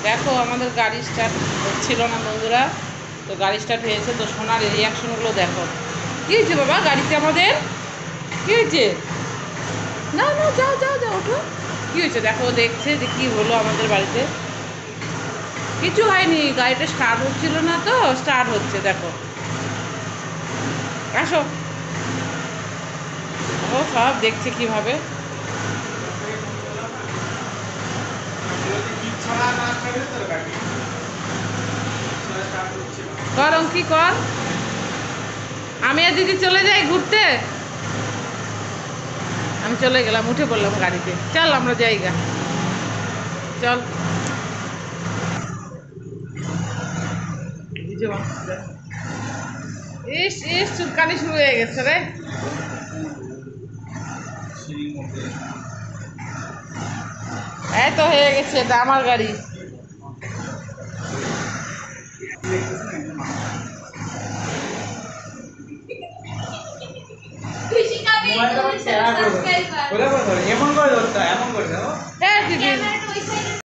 দেখো আমাদের গাড়ি স্টার্ট হচ্ছিল না বন্ধুরা, তো গাড়ি স্টার্ট হয়েছে, তো সোনার রিয়াকশনগুলো দেখো। কী হয়েছে বাবা গাড়িতে আমাদের? কী হয়েছে? না না, যাও যাও যাও, ওঠো। কী হয়েছে দেখো, দেখছে যে কী হলো আমাদের বাড়িতে। কিছু হয়নি, গাড়িটা স্টার্ট হচ্ছিল না, তো স্টার্ট হচ্ছে দেখো। আসো। ও সব দেখছে কীভাবে। কর অঙ্কি কর। আমি আর দিদি চলে যাই ঘুরতে। আমি চলে গেলাম, উঠে পড়লাম গাড়িতে। চল আমরা জায়গা, চল। ইস ইস, চুলকানি শুরু হয়ে গেছে রে। এই তো হয়ে গেছে, এটা আমার গাড়ি। এমন করে ধরতে, এমন করে দাও। হ্যাঁ দিদি।